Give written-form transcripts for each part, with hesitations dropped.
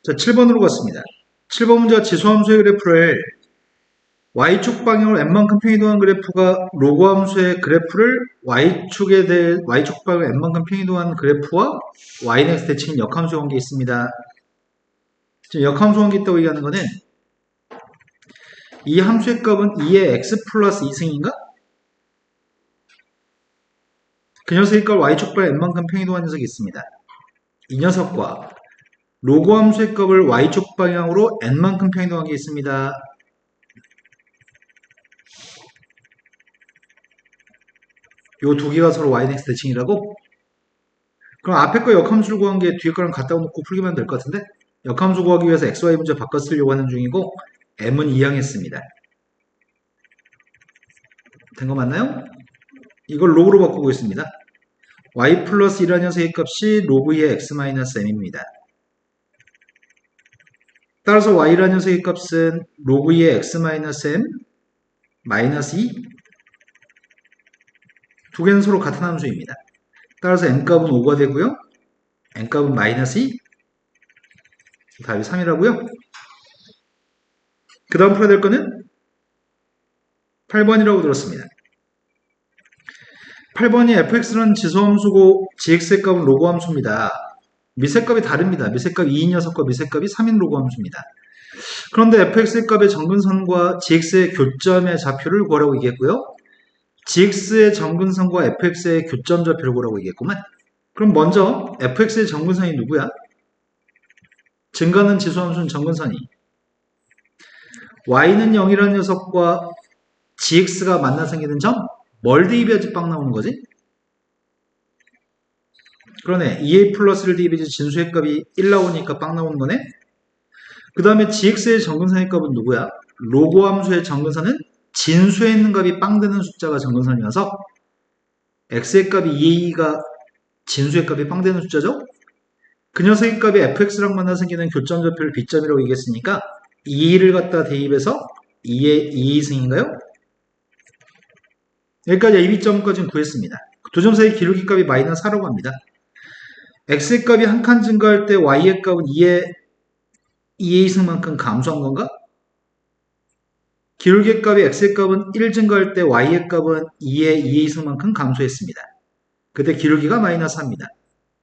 자, 7번으로 갔습니다. 7번 문제가 지수함수의 그래프를 y축 방향으로 n만큼 평이동한 그래프가 로그 함수의 그래프를 y축 방향으로 n만큼 평이동한 그래프와 y넥스 대칭인 역함수 관계에 있습니다. 지금 역함수 관계 있다고 얘기하는 거는 이 함수의 값은 2의 x 플러스 2승인가? 그 녀석의 값 y축 방향 n만큼 평이동한 녀석이 있습니다. 이 녀석과 로그 함수의 값을 y축 방향으로 n만큼 평이동한 게 있습니다. 요 두 개가 서로 y넥스 대칭이라고? 그럼 앞에 거 역함수를 구한 게 뒤에 거랑 갖다 놓고 풀기만 될 것 같은데? 역함수 구하기 위해서 xy 문제 바꿔 쓰려고 하는 중이고 m은 이항했습니다. 된 거 맞나요? 이걸 로그로 바꾸고 있습니다. y 플러스 1라는 녀석의 값이 로그 2의 x 마이너스 m입니다. 따라서 y라는 녀석의 값은 로그 2의 x 마이너스 m 마이너스 2 두 개는 서로 같은 함수입니다. 따라서 n값은 5가 되고요. n값은 마이너스 2 답이 3이라고요. 그 다음 풀어야 될 거는 8번이라고 들었습니다. 8번이 fx는 지수함수고 gx의 값은 로그 함수입니다. 미세값이 다릅니다. 미세값 2인 녀석과 미세값이 3인 로그 함수입니다. 그런데 fx의 값의 정근선과 gx의 교점의 좌표를 구하라고 얘기했고요. gx의 정근선과 fx의 교점 좌표를 구하라고 얘기했구만. 그럼 먼저 fx의 정근선이 누구야? 증가하는 지수함수는 정근선이 y는 0이라는 녀석과 gx가 만나 생기는 점? 뭘 대입해야지 빵 나오는 거지? 그러네. 2a 플러스를 대입해야지 진수의 값이 1 나오니까 빵 나오는 거네. 그 다음에 gx의 정근선의 값은 누구야? 로그 함수의 정근선은 진수에 있는 값이 빵 되는 숫자가 정근선이어서 x의 값이 2a가 진수의 값이 빵 되는 숫자죠? 그 녀석의 값이 fx랑 만나 생기는 교점 좌표를 b점이라고 얘기했으니까 2를 갖다 대입해서 2의 2승인가요? 여기까지 AB점까지는 구했습니다. 두 점 사이 기울기 값이 마이너스 4라고 합니다. x의 값이 한 칸 증가할 때 y의 값은 2의 2a승만큼 감소한 건가? 기울기 값이 x의 값은 1 증가할 때 y의 값은 2의 2a승만큼 감소했습니다. 그때 기울기가 마이너스 4입니다.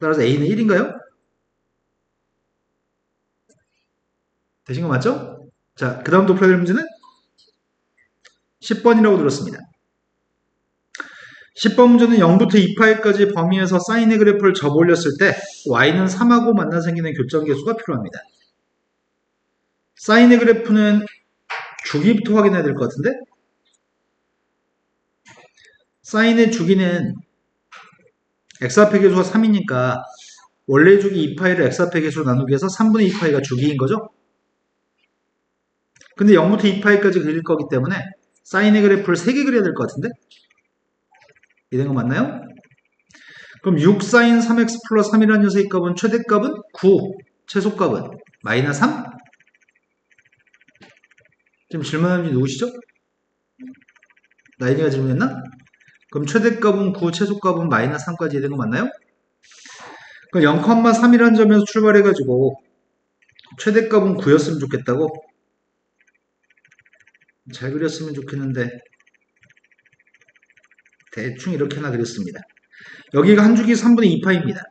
따라서 a는 1인가요? 되신 거 맞죠? 자, 그 다음 또 풀어야 될 문제는 10번이라고 들었습니다. 10번 문제는 0부터 2파이까지 범위에서 사인의 그래프를 접올렸을 때 y는 3하고 만나 생기는 교점계수가 필요합니다. 사인의 그래프는 주기부터 확인해야 될 것 같은데? 사인의 주기는 x합의 계수가 3이니까 원래 주기 2파이를 x합의 계수로 나누기 위해서 3분의 2파이가 주기인 거죠? 근데 0부터 2파이까지 그릴 거기 때문에 사인의 그래프를 3개 그려야 될 것 같은데? 이된 거 맞나요? 그럼 6sin 3x 플러스 3이라는 녀석의 값은 최대값은 9, 최소값은 마이너스 3? 지금 질문하는 분이 누구시죠? 나인이가 질문했나? 그럼 최대값은 9, 최소값은 마이너스 3까지 된 거 맞나요? 그럼 0,3이라는 점에서 출발해가지고 최대값은 9였으면 좋겠다고? 잘 그렸으면 좋겠는데 대충 이렇게나 그렸습니다. 여기가 한 주기 3분의 2파입니다.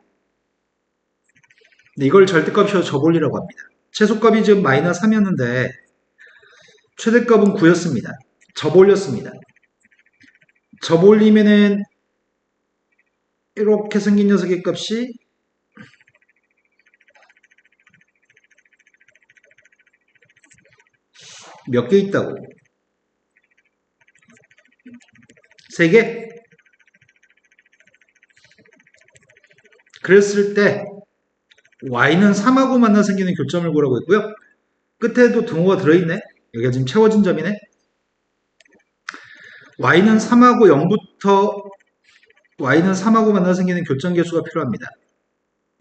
이걸 절대값으로 접올리라고 합니다. 최소값이 지금 마이너스 3이었는데 최대값은 9였습니다. 접올렸습니다. 접올리면은 이렇게 생긴 녀석의 값이 몇 개 있다고? 3개? 그랬을 때 y는 3하고 만나 생기는 교점을 구하라고 했고요. 끝에도 등호가 들어있네. 여기가 지금 채워진 점이네. y는 3하고 만나 생기는 교점 개수가 필요합니다.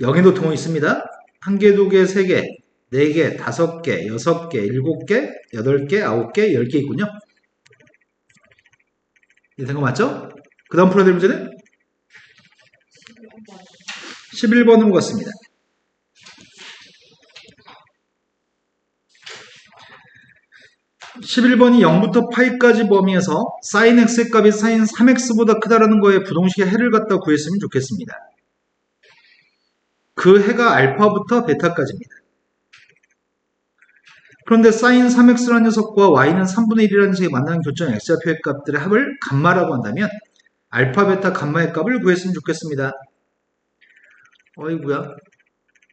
0에도 등호 있습니다. 1개, 2개, 3개, 4개, 5개, 6개, 7개, 8개, 9개, 10개 있군요. 이게 된 거 맞죠? 그 다음 풀어야 될 문제는 11번으로 갔습니다. 11번이 0부터 파이까지 범위에서 sin x의 값이 sin 3x보다 크다라는 거에 부동식의 해를 갖다 구했으면 좋겠습니다. 그 해가 알파부터 베타까지입니다. 그런데 sin 3x라는 녀석과 y는 3분의 1이라는 녀석이 만나는 교점 x좌표의 값들의 합을 감마라고 한다면 알파, 베타, 감마의 값을 구했으면 좋겠습니다. 어이구야.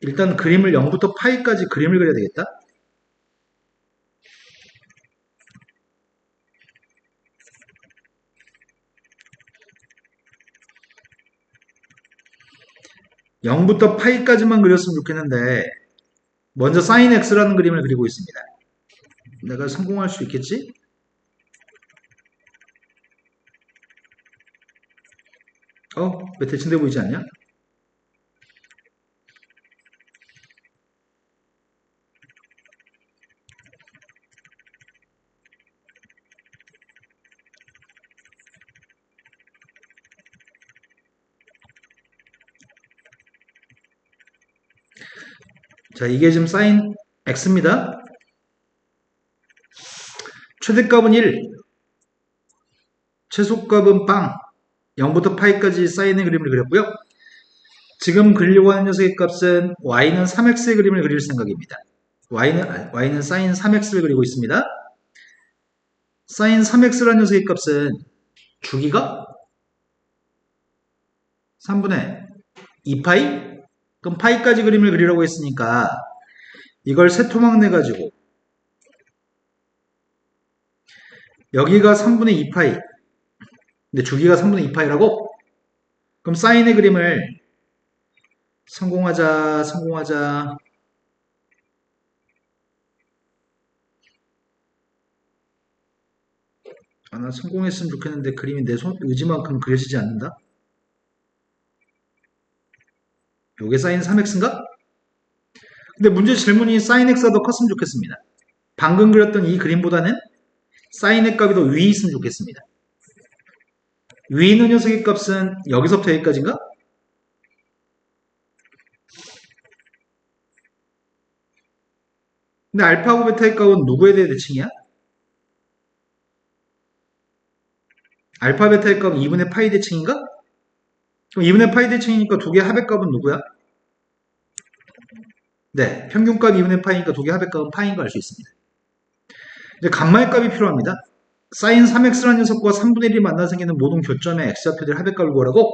일단 그림을 0부터 파이까지 그림을 그려야 되겠다. (0부터) 파이까지만 그렸으면 좋겠는데 먼저 sin x라는 그림을 그리고 있습니다. 내가 성공할 수 있겠지? 왜 대칭돼 보이지 않냐? 자, 이게 지금 sin x입니다. 최대값은 1, 최소값은 빵, 0부터 파이까지 사인의 그림을 그렸고요. 지금 그리려고 하는 녀석의 값은 y는 3x의 그림을 그릴 생각입니다. y는 sin 3x를 그리고 있습니다. sin 3x라는 녀석의 값은 주기가 3분의 2파이? 그럼 파이까지 그림을 그리라고 했으니까 이걸 세 토막 내가지고 여기가 3분의 2파이, 근데 주기가 3분의 2파이라고? 그럼 사인의 그림을 성공하자. 나 성공했으면 좋겠는데 그림이 내 의지만큼 그려지지 않는다? 요게 사인 3x인가? 근데 문제 질문이 사인 x가 더 컸으면 좋겠습니다. 방금 그렸던 이 그림보다는 사인의 값이 더 위에 있으면 좋겠습니다. 위에 있는 녀석의 값은 여기서부터 여기까지인가? 근데 알파하고 베타의 값은 누구에 대해 대칭이야? 알파 베타의 값은 2분의 파이 대칭인가? 그럼 2분의 파이 대칭이니까 두 개 합의 값은 누구야? 네, 평균값 2분의 파이니까 두 개 합의 값은 파이인 거 알 수 있습니다. 이제 감마의 값이 필요합니다. sin 3x라는 녀석과 3분의 1이 만나 생기는 모든 교점의 x좌표들 합의값을 구하라고.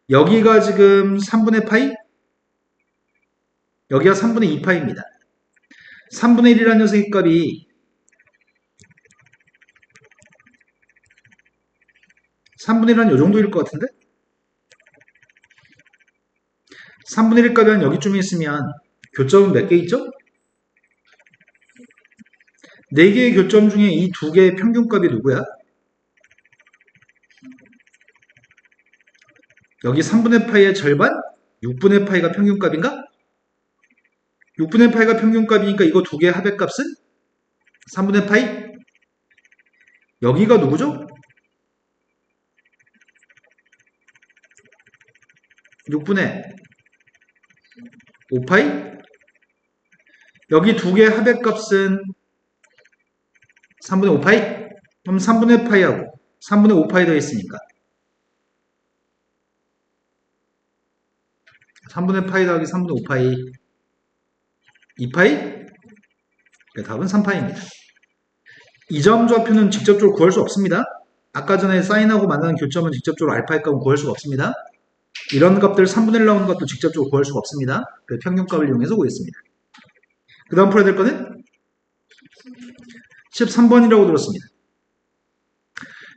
여기가 지금 3분의 파이, 여기가 3분의 2파이입니다. 3분의 1이라는 녀석의 값이 3분의 1은 요 정도일 것 같은데? 3분의 1 값이 한 여기쯤에 있으면 교점은 몇 개 있죠? 4개의 교점 중에 이 두 개의 평균값이 누구야? 여기 3분의 파이의 절반? 6분의 파이가 평균값인가? 6분의 파이가 평균값이니까 이거 두 개의 합의값은? 3분의 파이? 여기가 누구죠? 6분의 5파이? 여기 두 개의 합의값은 3분의 5파이? 그럼 3분의 파이하고 3분의 5파이 더했으니까 3분의 파이 더하기 3분의 5파이 2파이? 답은 3파이입니다. 이 점 좌표는 직접적으로 구할 수 없습니다. 아까 전에 사인하고 만나는 교점은 직접적으로 알파의 값은 구할 수가 없습니다. 이런 값들 3분의 1 나오는 것도 직접적으로 구할 수가 없습니다. 그래서 평균값을 이용해서 구했습니다. 그 다음 풀어야 될 거는 13번이라고 들었습니다.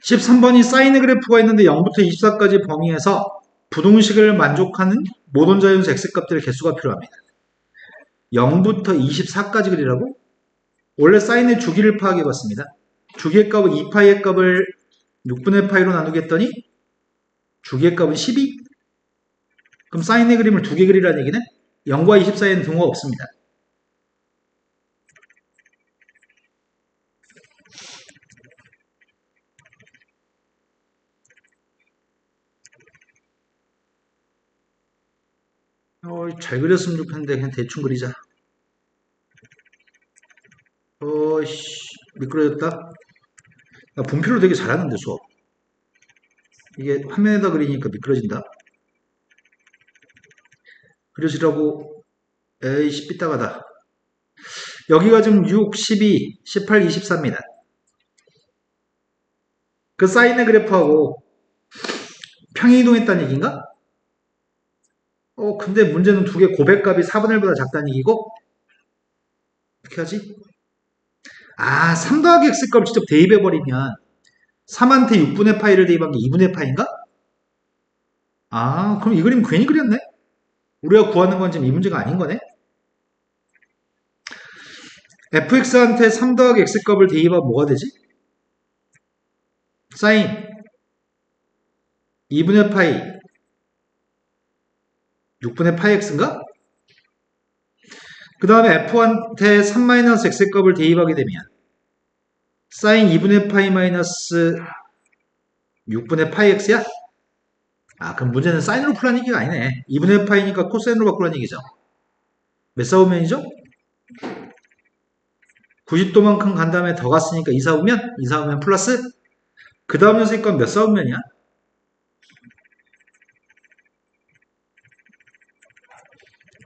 13번이 사인의 그래프가 있는데 0부터 24까지 범위에서 부동식을 만족하는 모든 자연수 x값들의 개수가 필요합니다. 0부터 24까지 그리라고? 원래 사인의 주기를 파악해 봤습니다. 주기의 값은 2파이의 값을 6분의 파이로 나누겠더니 주기의 값은 12? 그럼 사인의 그림을 두 개 그리라는 얘기는 0과 20 사이에는 등호가 없습니다. 잘 그렸으면 좋겠는데 그냥 대충 그리자. 어이씨, 미끄러졌다. 나 분필로 되게 잘하는데, 수업. 이게 화면에다 그리니까 미끄러진다. 그려지라고, 에이씨, 삐딱하다. 여기가 지금 6, 12, 18, 24입니다. 그 사인의 그래프하고 평행이동했다는 얘기인가? 근데 문제는 두 개 고백값이 4분의 1보다 작다는 얘기고, 어떻게 하지? 3 더하기 x값을 직접 대입해버리면 3한테 6분의 파이를 대입한 게 2분의 파이인가? 그럼 이 그림 괜히 그렸네? 우리가 구하는 건 지금 이 문제가 아닌 거네? fx한테 3 더하기 x값을 대입하면 뭐가 되지? 사인 2분의 파이 6분의 파이 x인가? 그 다음에 f한테 3-x값을 대입하게 되면 사인 2분의 파이 마이너스 6분의 파이 x야? 그럼 문제는 사인으로 풀라는 얘기가 아니네. 2분의 파이니까 코사인으로 바꾸라는 얘기죠. 몇 사분면이죠? 90도만큼 간 다음에 더 갔으니까 2사분면? 2사분면 플러스? 그 다음 녀석이 건 몇 사분면이야?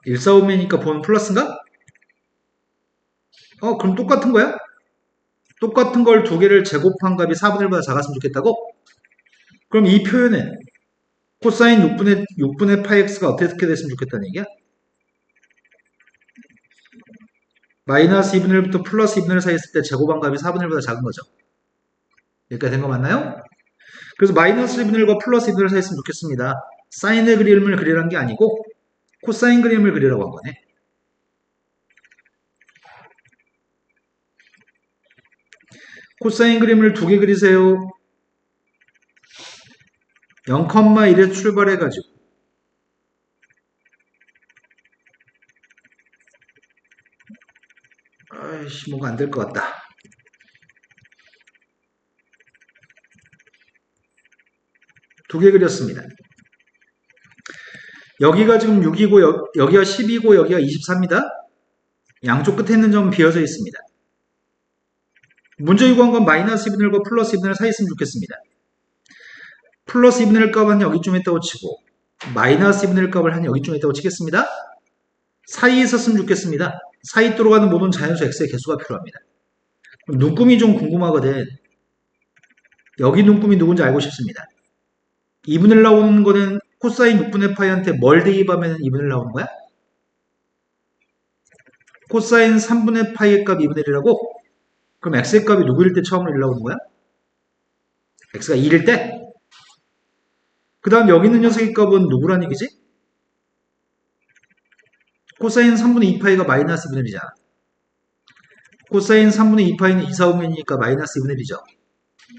1사분면이니까 본 플러스인가? 그럼 똑같은 거야? 똑같은 걸 두 개를 제곱한 값이 4분의 1보다 작았으면 좋겠다고? 그럼 이 표현은 코사인 6분의 파이 x가 어떻게 됐으면 좋겠다는 얘기야? 마이너스 2분의 1부터 플러스 2분의 1 사이 있을 때 제곱한 값이 4분의 1보다 작은 거죠. 여기까지 된 거 맞나요? 그래서 마이너스 2분의 1과 플러스 2분의 1 사이 있으면 좋겠습니다. 사인의 그림을 그리라는 게 아니고 코사인 그림을 그리라고 한 거네. 코사인 그림을 두 개 그리세요. 0,1에 출발해가지고 아이씨 뭐가 안 될 것 같다. 두 개 그렸습니다. 여기가 지금 6이고 여기가 10이고 여기가 24입니다. 양쪽 끝에 있는 점은 비어져 있습니다. 문제 요구한 건 마이너스 2분의 1과 플러스 2분의 1 사이 있으면 좋겠습니다. 플러스 2분의 1 값은 여기쯤에 있다고 치고 마이너스 2분의 1 값을 한 여기쯤에 있다고 치겠습니다. 사이에 있었으면 좋겠습니다. 사이 들어가는 모든 자연수 x의 개수가 필요합니다. 눈금이 좀 궁금하거든. 여기 눈금이 누군지 알고 싶습니다. 2분의 1 나오는 거는 코사인 6분의 파이한테 뭘 대입하면 2분의 1 나오는 거야? 코사인 3분의 파이의 값 2분의 1이라고? 그럼 x의 값이 누구일 때 처음으로 1 나오는 거야? x가 1일 때? 그 다음 여기 있는 녀석의 값은 누구란 얘기지? 코사인 3분의 2파이가 마이너스 2분의 1이잖아. 코사인 3분의 2파이는 2사분면이니까 마이너스 2분의 1이죠.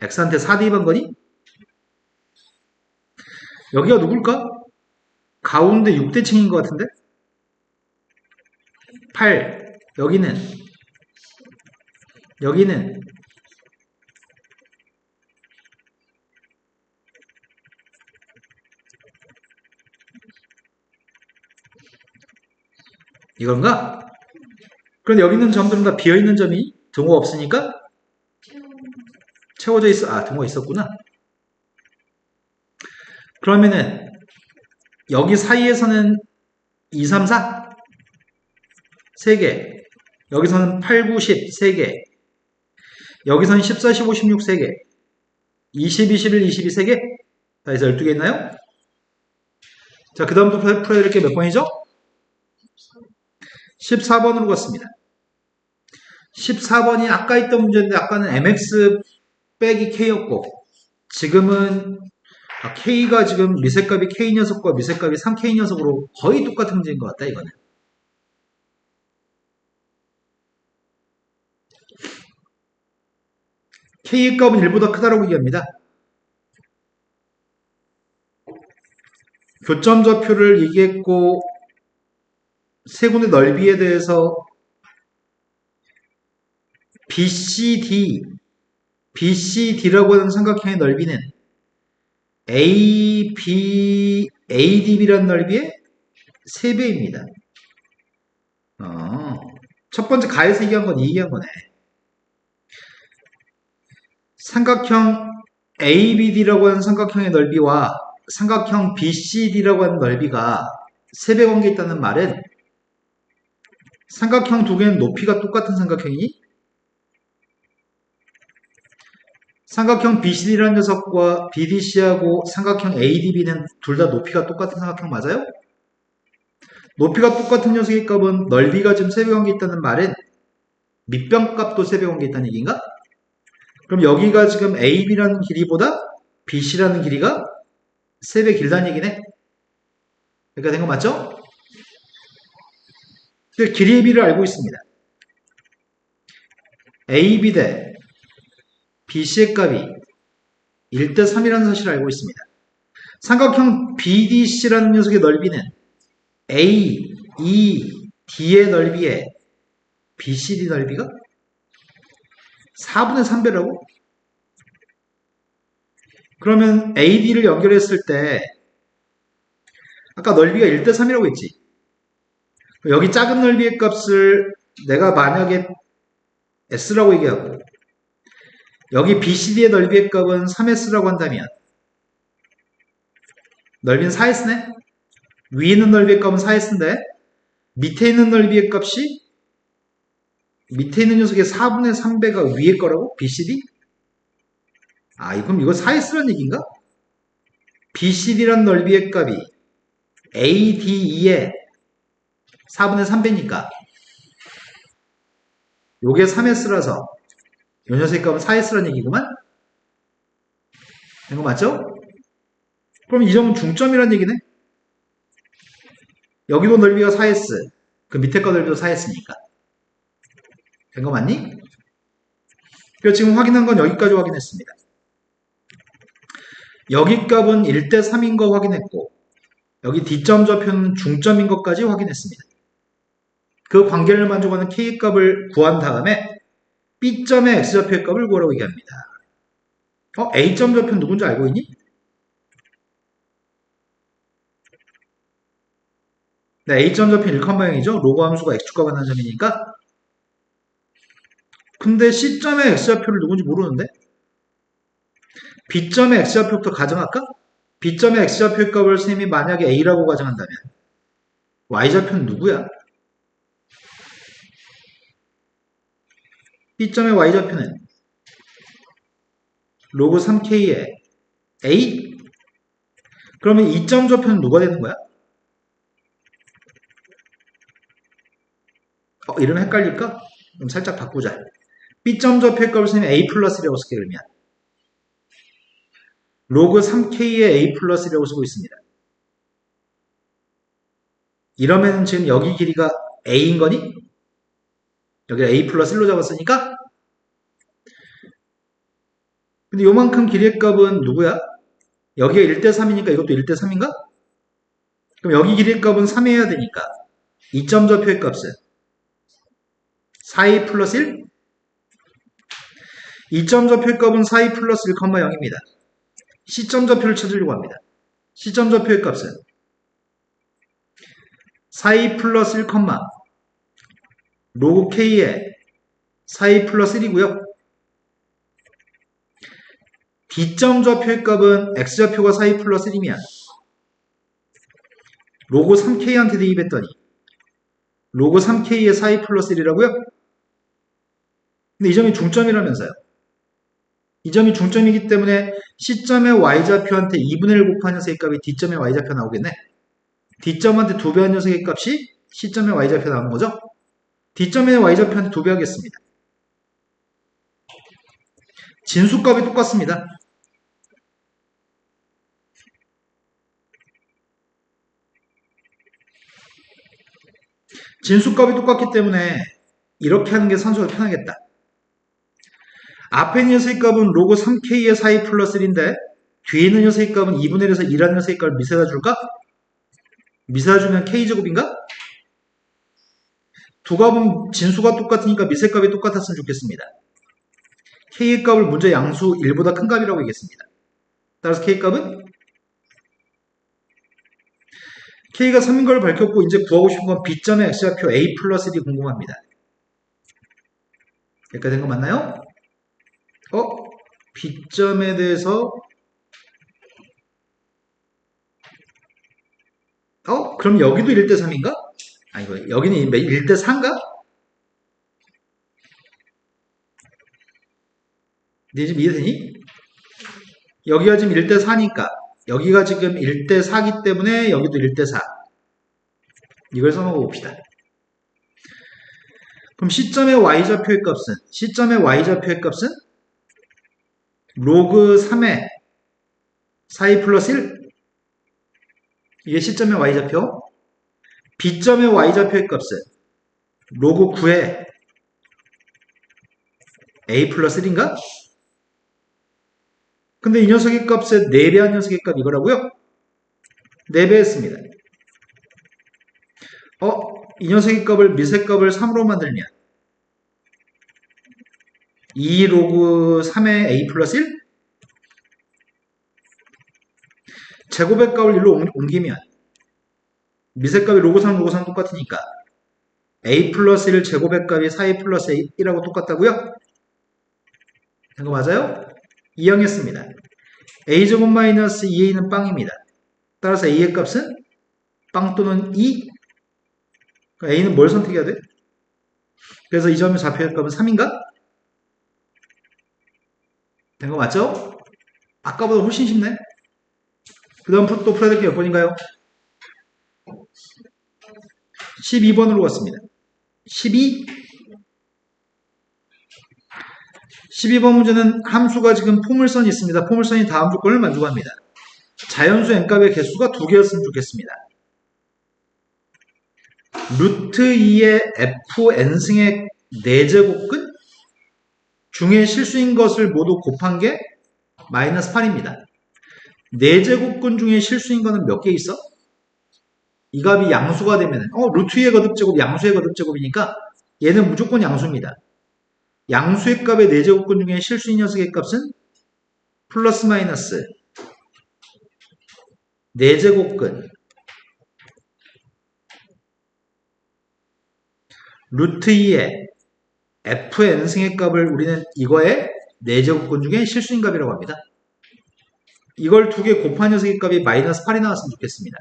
x한테 4 대입한 거니? 여기가 누굴까? 가운데 6대칭인 것 같은데? 8. 여기는 이건가? 그런데 여기 있는 점들은 다 비어있는 점이 등호가 없으니까 채워져 있어. 등호가 있었구나. 그러면은 여기 사이에서는 2, 3, 4 3개, 여기서는 8, 9, 10 3개, 여기서는 14, 15, 16 3개, 20, 21, 22 3개, 다 해서 12개 있나요? 자, 그 다음부터 풀어야 될 게 몇 번이죠? 14번으로 갔습니다. 14번이 아까 있던 문제인데 아까는 mx 빼기 k였고 지금은 k가 지금 미세값이 k 녀석과 미세값이 3k 녀석으로 거의 똑같은 문제인 것 같다 이거는. k의 값은 1보다 크다라고 얘기합니다. 교점 좌표를 얘기했고 세 군데 넓이에 대해서 BCD라고 하는 삼각형의 넓이는 ADB라는 넓이의 3배입니다. 첫 번째 가에서 얘기한 건 이 얘기한 거네. 삼각형 ABD라고 하는 삼각형의 넓이와 삼각형 BCD라고 하는 넓이가 세배 관계에 있다는 말은 삼각형 두 개는 높이가 똑같은 삼각형이니 삼각형 BCD라는 녀석과 BDC하고 삼각형 ADB는 둘 다 높이가 똑같은 삼각형 맞아요? 높이가 똑같은 녀석의 값은 넓이가 지금 세배 관계에 있다는 말은 밑변값도 세배 관계에 있다는 얘기인가? 그럼 여기가 지금 AB라는 길이보다 BC라는 길이가 3배 길다는 얘기네. 그러니까 된 거 맞죠? 길이의 비를 알고 있습니다. AB 대 BC의 값이 1대 3이라는 사실을 알고 있습니다. 삼각형 BDC라는 녀석의 넓이는 A, E, D의 넓이에 BCD 넓이가 4분의 3배라고? 그러면 AD를 연결했을 때 아까 넓이가 1대 3이라고 했지. 여기 작은 넓이의 값을 내가 만약에 S라고 얘기하고 여기 BCD의 넓이의 값은 3S라고 한다면 넓이는 4S네? 위에 있는 넓이의 값은 4S인데 밑에 있는 넓이의 값이 밑에 있는 녀석의 4분의 3배가 위에 거라고? BCD? 그럼 이거 4S란 얘기인가? BCD란 넓이의 값이 ADE의 4분의 3배니까 요게 3S라서 요 녀석의 값은 4S란 얘기구만? 이거 맞죠? 그럼 이 점은 중점이란 얘기네? 여기도 넓이가 4S 그 밑에 거 넓이도 4S니까 된 거 맞니? 그래서 지금 확인한 건 여기까지 확인했습니다. 여기 값은 1대 3인 거 확인했고 여기 D점 좌표는 중점인 것까지 확인했습니다. 그 관계를 만족하는 K 값을 구한 다음에 B점의 X좌표의 값을 구하라고 얘기합니다. A점 좌표는 누군지 알고 있니? 네, A점 좌표는 1,0이죠. 로그 함수가 X축과 관한 점이니까. 근데 C점의 X좌표를 누군지 모르는데? B점의 X좌표부터 가정할까? B점의 X좌표의 값을 선생님이 만약에 A라고 가정한다면 Y좌표는 누구야? B점의 Y좌표는 로그 3K의 A? 그러면 2점 좌표는 누가 되는 거야? 이러면 헷갈릴까? 그럼 살짝 바꾸자. B점 좌표의 값을 선생님이 A 플러스라고 쓸게 그러면 로그 3K의 A 플러스라고 쓰고 있습니다. 이러면 지금 여기 길이가 A인 거니? 여기를 A 플러스 1로 잡았으니까? 근데 요만큼 길이의 값은 누구야? 여기가 1대 3이니까 이것도 1대 3인가? 그럼 여기 길이의 값은 3해야 되니까 2점 좌표의 값은 4A 플러스 1? 2점 좌표의 값은 4A 플러스 1,0입니다. C점 좌표를 찾으려고 합니다. C점 좌표의 값은 4A 플러스 1, 로그 K의 4A 플러스 1이고요. D점 좌표의 값은 X좌표가 4A 플러스 1이면 로그 3K한테 대입했더니 로그 3K의 4A 플러스 1이라고요? 근데 이 점이 중점이라면서요. 이 점이 중점이기 때문에 C점의 Y좌표한테 2분의 1 곱한 녀석의 값이 D점의 Y좌표 나오겠네. D점한테 2배 한 녀석의 값이 C점의 Y좌표 나오는 거죠? D점의 Y좌표한테 2배 하겠습니다. 진수값이 똑같습니다. 진수값이 똑같기 때문에 이렇게 하는 게 산수가 편하겠다. 앞에 있는 녀석의 값은 로그 3K의 4A 플러스 1인데 뒤에 있는 녀석의 값은 2분의 1에서 2라는 녀석의 값을 미세다 줄까? 미세다 주면 K제곱인가? 두 값은 진수가 똑같으니까 미세값이 똑같았으면 좋겠습니다. K의 값을 문제 양수 1보다 큰 값이라고 얘기했습니다. 따라서 K 값은 K가 3인 걸 밝혔고 이제 구하고 싶은 건 B점의 X좌표 A 플러스 1이 궁금합니다. 여기까지 된 거 맞나요? B점에 대해서 그럼 여기도 1대 3인가? 아니고 여기는 1대 4인가? 네 지금 이해되니? 여기가 지금 1대 4니까 여기가 지금 1대 4기 때문에 여기도 1대 4. 이걸 써놓고 봅시다. 그럼 C점의 Y좌표의 값은 C점의 Y좌표의 값은 로그 3의 4a 플러스 1. 이게 C점의 Y좌표. B점의 Y좌표의 값은 로그 9의 a 플러스 1인가? 근데 이 녀석의 값에 4배한 녀석의 값 이거라고요? 4배 했습니다. 이 녀석의 값을 미세 값을 3으로 만들면 2 로그 3의 a 플러스 1? 제곱의 값을 1로 옮기면 미세 값이 로그 3, 로그 3 똑같으니까 a 플러스 1 제곱의 값이 4a 플러스 1하고 똑같다고요? 이거 맞아요? 이항했습니다. a제곱 마이너스 2a는 빵입니다. 따라서 a의 값은 빵 또는 2. 그러니까 a는 뭘 선택해야 돼? 그래서 이 점의 좌표의 값은 3인가? 된 거 맞죠? 아까보다 훨씬 쉽네. 그 다음 또 풀어야 될 게 몇 번인가요? 12번으로 갔습니다. 12. 12번 문제는 함수가 지금 포물선이 있습니다. 포물선이 다음 조건을 만족합니다. 자연수 n값의 개수가 2개였으면 좋겠습니다. 루트 2의 fn승의 4제곱근 중에 실수인 것을 모두 곱한 게 마이너스 8입니다. 4제곱근 중에 실수인 거는 몇 개 있어? 이 값이 양수가 되면 루트 2의 거듭제곱 양수의 거듭제곱이니까 얘는 무조건 양수입니다. 양수의 값의 4제곱근 중에 실수인 녀석의 값은 플러스 마이너스 4제곱근 루트 2의 fn승의 값을 우리는 이거의 4제곱근 중에 실수인 값이라고 합니다. 이걸 2개 곱한 녀석의 값이 마이너스 8이 나왔으면 좋겠습니다.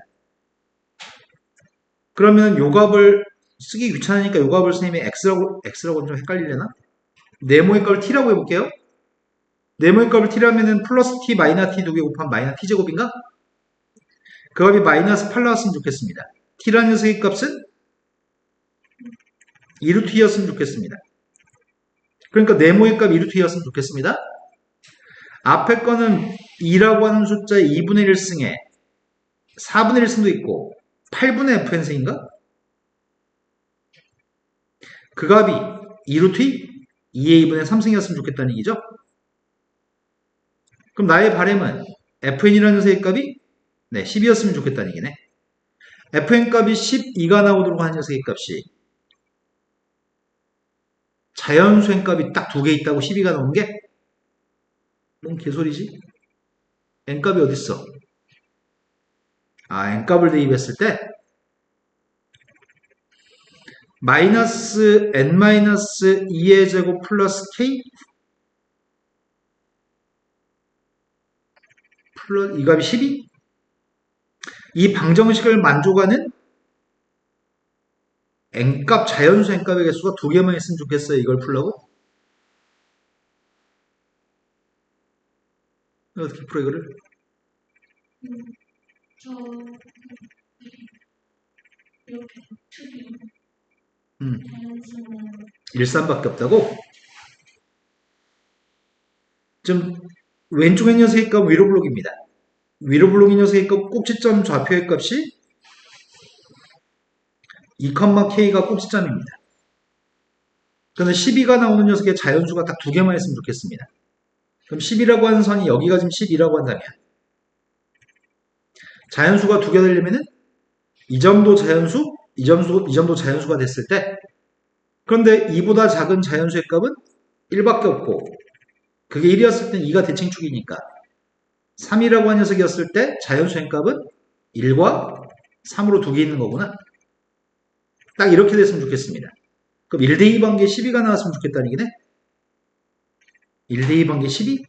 그러면 요 값을 쓰기 귀찮으니까 요 값을 선생님이 x라고 좀 헷갈리려나? 네모의 값을 t라고 해볼게요. 네모의 값을 t라면은 플러스 t 마이너스 t 2개 곱한 마이너스 t제곱인가? 그 값이 마이너스 8 나왔으면 좋겠습니다. t라는 녀석의 값은 2루트 2였으면 좋겠습니다. 그러니까 네모의 값 2루트 2였으면 좋겠습니다. 앞에 거는 2라고 하는 숫자의 2분의 1승에 4분의 1승도 있고 8분의 fn승인가? 그 값이 2루트 2의 2분의 3승이었으면 좋겠다는 얘기죠. 그럼 나의 바램은 fn이라는 녀석의 값이 10이었으면 좋겠다는 얘기네. fn 값이 12가 나오도록 하는 녀석의 값이 자연수 n 값이 딱 2개 있다고 12가 나오는 게 뭔 개소리지? n 값이 어딨어? n 값을 대입했을 때 마이너스 n 마이너스 2의 제곱 플러스 k 플러스 이 값이 12? 이 방정식을 만족하는 n값 자연수 n값의 개수가 2개만 있으면 좋겠어요. 이걸 풀라고? 어떻게 풀어 이거를? 이렇게 음. 일산밖에 없다고? 좀 왼쪽의 녀석의 값 위로 블록입니다. 위로 블록의 녀석의 값 꼭지점 좌표의 값이 2,k가 꼭지점입니다. 그런데 12가 나오는 녀석의 자연수가 딱 2개만 있으면 좋겠습니다. 그럼 10이라고 하는 선이 여기가 지금 10이라고 한다면 자연수가 2개 되려면은 이 점도 자연수, 이 점도 자연수가 됐을 때 그런데 2보다 작은 자연수의 값은 1밖에 없고 그게 1이었을 땐 2가 대칭축이니까 3이라고 하는 녀석이었을 때 자연수의 값은 1과 3으로 2개 있는 거구나. 딱 이렇게 됐으면 좋겠습니다. 그럼 1대2 관계 12가 나왔으면 좋겠다는 얘기네. 1대2 관계 12?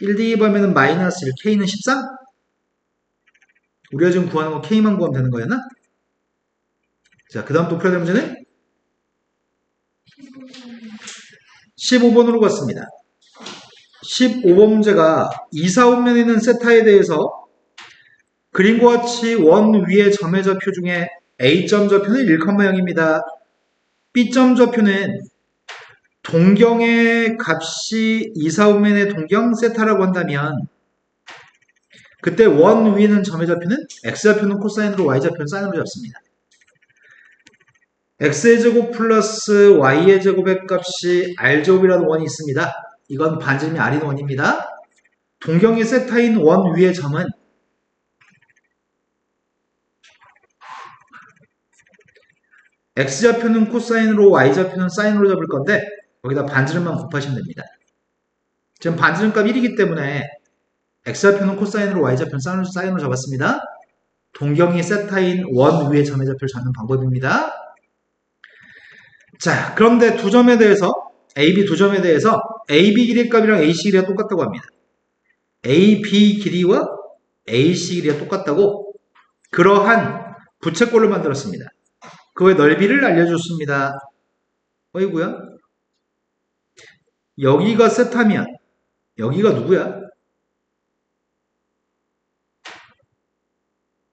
1 대입하면 마이너스 1, K는 13? 우리가 지금 구하는 거 K만 구하면 되는 거였나? 자, 그 다음 또 풀어야 될 문제는 15번으로 갔습니다. 15번 문제가 이사원면에 있는 세타에 대해서 그림과 같이 원 위의 점의 좌표 중에 A점 좌표는 1,0입니다. B점 좌표는 동경의 값이 이사원면의 동경 세타라고 한다면 그때 원 위에 있는 점의 좌표는 X좌표는 코사인으로 Y좌표는 사인으로 잡습니다. X의 제곱 플러스 Y의 제곱의 값이 R제곱이라는 원이 있습니다. 이건 반지름이 R인 원입니다. 동경의 세타인 원 위의 점은 X좌표는 코사인으로 Y좌표는 사인으로 잡을 건데 거기다 반지름만 곱하시면 됩니다. 지금 반지름값 1이기 때문에 X좌표는 코사인으로 Y좌표는 사인으로 잡았습니다. 동경이 세타인 원 위의 점의 좌표를 잡는 방법입니다. 자, 그런데 두 점에 대해서 AB 두 점에 대해서 AB 길이의 값이랑 AC 길이가 똑같다고 합니다. AB 길이와 AC 길이가 똑같다고 그러한 부채꼴을 만들었습니다. 그의 넓이를 알려줬습니다. 어이구야? 여기가 세타면 여기가 누구야?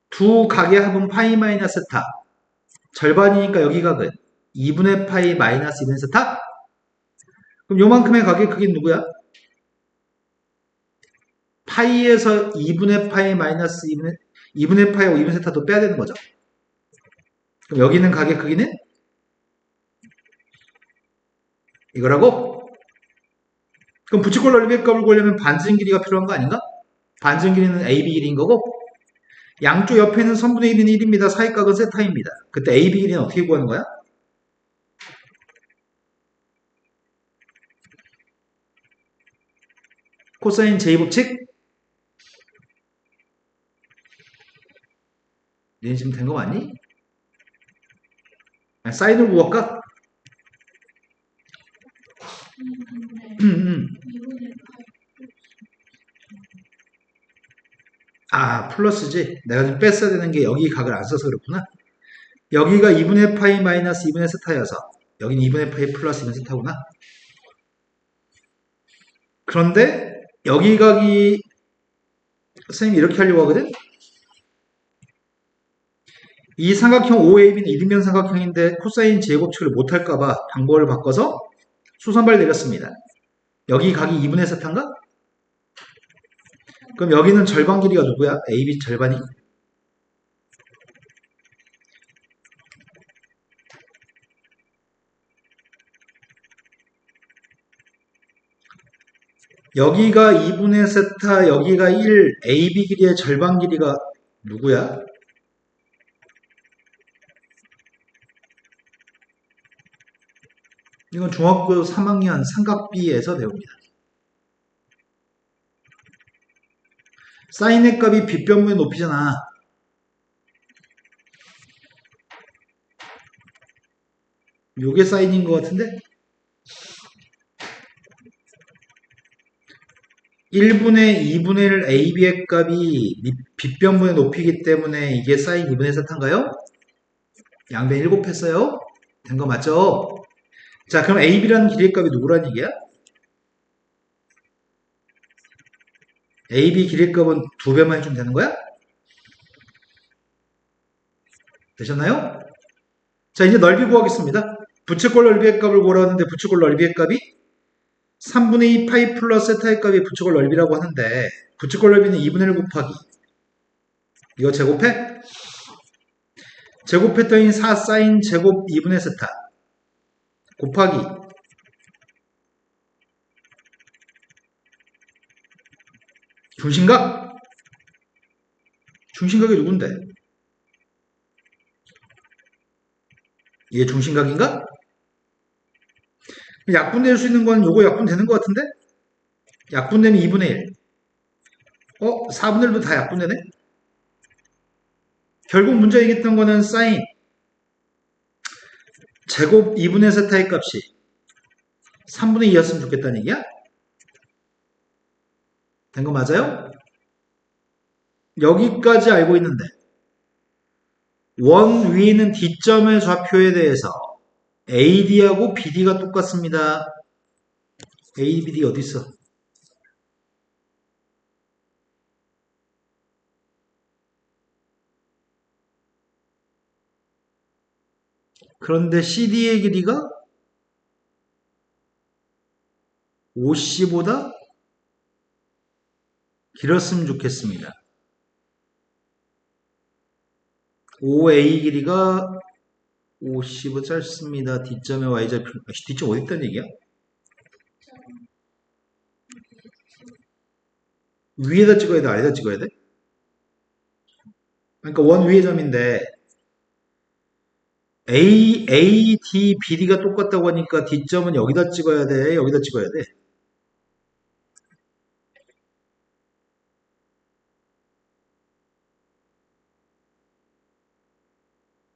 두 각의 합은 파이 마이너스 세타. 절반이니까 여기 각은 2분의 파이 마이너스 2분의 세타? 그럼 요만큼의 각의 크기는 누구야? 파이에서 2분의 파이 마이너스 2분의 파이하고 2분의 세타도 빼야 되는 거죠. 그럼 여기 있는 각의 크기는 이거라고? 그럼 부채꼴 넓이의 값을 구하려면 반지름 길이가 필요한 거 아닌가? 반지름 길이는 AB 길이인 거고 양쪽 옆에 있는 선분의 1은 1입니다. 사이각은 세타입니다. 그때 AB 길이는 어떻게 구하는 거야? 코사인 제곱칙? 얘는 지금 된 거 맞니? 아니, 사인으로 구할까? 2분의 아, 플러스지. 내가 좀 뺐어야 되는 게 여기 각을 안 써서 그렇구나. 여기가 2분의 파이 마이너스 2분의 세타여서 여기는 2분의 파이 플러스 2분의 세타구나. 그런데 여기 각이 선생님이 이렇게 하려고 하거든. 이 삼각형 OAB는 이등변 삼각형인데 코사인 제곱축을 못할까봐 방법을 바꿔서 수선발 내렸습니다. 여기 각이 2분의 세타인가? 그럼 여기는 절반 길이가 누구야? AB 절반이? 여기가 2분의 세타, 여기가 1, AB 길이의 절반 길이가 누구야? 이건 중학교 3학년 삼각비에서 배웁니다. 사인의 값이 빗변분의 높이잖아. 요게 사인인 것 같은데? 1분의 2분의 1 AB의 값이 빗변분의 높이기 때문에 이게 사인 2분의 세타인가요? 양변 7 곱했어요. 된 거 맞죠? 자, 그럼 AB라는 길이의 값이 누구란 얘기야? AB 길이의 값은 2배만 해주면 되는 거야? 되셨나요? 자, 이제 넓이 구하겠습니다. 부채꼴 넓이의 값을 구하라는데 부채꼴 넓이의 값이 3분의 2 파이 플러스 세타의 값이 부채꼴 넓이라고 하는데 부채꼴 넓이는 2분의 1 곱하기 이거 제곱해? 제곱했더니 4 사인 제곱 2분의 세타 곱하기 중심각? 중심각이 누군데? 이게 중심각인가? 약분될 수 있는 건 요거 약분되는 것 같은데? 약분되면 2분의 1. 4분의 1도 다 약분되네? 결국 문제 얘기했던 거는 사인 제곱 2분의 세타의 값이 3분의 2였으면 좋겠다는 얘기야? 된 거 맞아요? 여기까지 알고 있는데 원 위에 있는 D점의 좌표에 대해서 AD하고 BD가 똑같습니다. A, BD 어디 있어? 그런데 CD의 길이가 OC보다 길었으면 좋겠습니다. OA 길이가 OC보다 짧습니다. D점의 Y좌표. D점 어디 있다는 얘기야? 위에다 찍어야 돼? 아래다 찍어야 돼? 그러니까 원 위의 점인데 A, D, BD가 똑같다고 하니까 D점은 여기다 찍어야 돼? 여기다 찍어야 돼?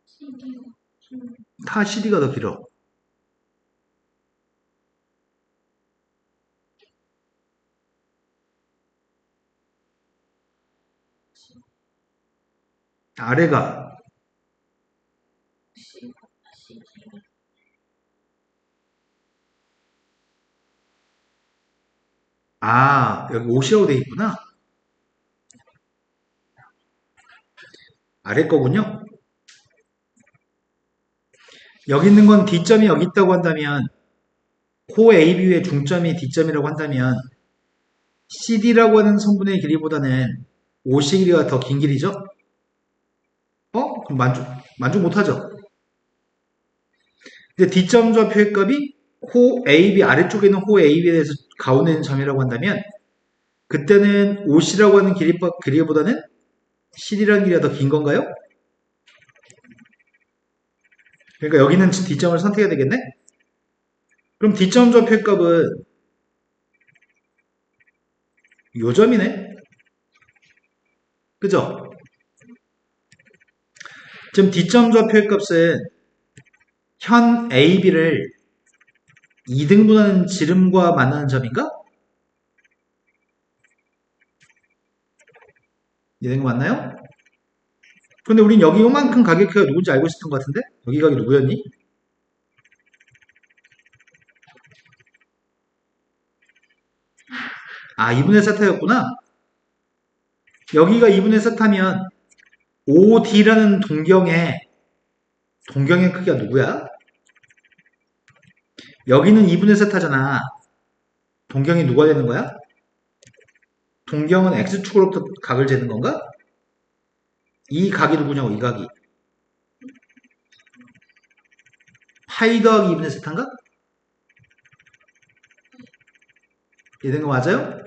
CD. 다 CD가 더 길어. 아래가 여기 OC라고 돼 있구나. 아래 거군요. 여기 있는 건 D점이 여기 있다고 한다면 코 AB의 중점이 D점이라고 한다면 CD라고 하는 성분의 길이보다는 OC 길이가 더 긴 길이죠? 그럼 만족 못하죠? 근데 D점 좌표의 값이 호 AB 아래쪽에 있는 호 AB에 대해서 가운데 있는 점이라고 한다면 그때는 OC라고 하는 길이보다는 CD라는 길이가 더 긴 건가요? 그러니까 여기는 D점을 선택해야 되겠네? 그럼 D점 좌표의 값은 요 점이네? 그죠? 지금 D점 좌표의 값은 현 AB를 2등분하는 지름과 만나는 점인가? 이해된 거 맞나요? 근데 우린 여기 요만큼 가격표가 누군지 알고 있었던 것 같은데? 여기 가격이 누구였니? 2분의 세타였구나. 여기가 2분의 세타면 OD라는 동경의 크기가 누구야? 여기는 2분의 세타잖아. 동경이 누가 되는 거야? 동경은 X축으로부터 각을 재는 건가? 이 각이 누구냐고, 이 각이. 파이 더하기 2분의 세타인가? 이해된 거 맞아요?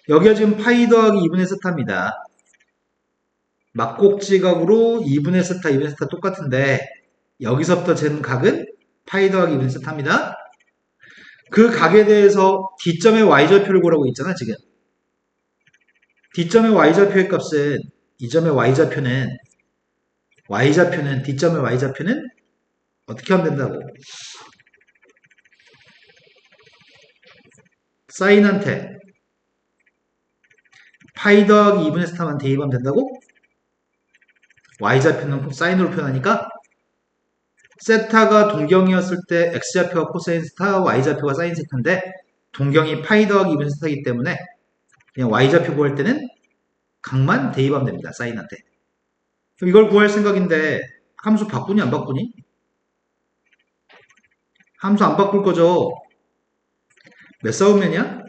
여기가 지금 파이 더하기 2분의 세타입니다. 막곡지각으로 2분의 세타, 2분의 세타 똑같은데 여기서부터 재는 각은 파이 더하기 2분의 세타입니다. 그 각에 대해서 D점의 Y좌표를 구하라고 있잖아, 지금. D점의 Y좌표의 값은 이 점의 Y좌표는 D점의 Y좌표는 어떻게 하면 된다고? 사인한테 파이 더하기 2분의 세타만 대입하면 된다고? Y좌표는 사인으로 표현하니까 세타가 동경이었을 때 X좌표가 코사인 세타, Y좌표가 사인 세타인데 동경이 파이 더하기 2분의 세타이기 때문에 그냥 Y좌표 구할 때는 각만 대입하면 됩니다. 사인한테. 그럼 이걸 구할 생각인데 함수 바꾸니 안 바꾸니? 함수 안 바꿀 거죠? 몇 사오면이야?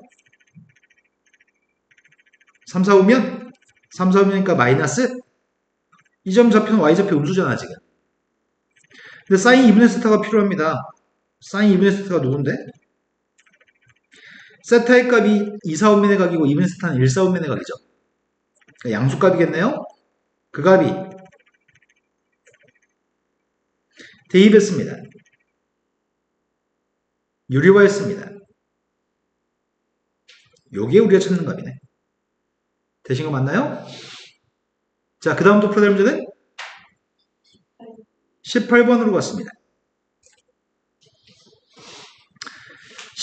3, 4오면? 3, 4오면이니까 마이너스? 이 점 좌표는 Y좌표 음수잖아 지금. 근데 사인 2분의 세타가 필요합니다. 사인 2분의 세타가 누군데? 세타의 값이 2, 4오면의 각이고 2분의 세타는 1, 4오면의 각이죠. 그러니까 양수값이겠네요. 그 값이 대입했습니다. 유리화했습니다. 요게 우리가 찾는 값이네. 되신 거 맞나요? 자, 그 다음 또 풀어낼 문제는 18번으로 갔습니다.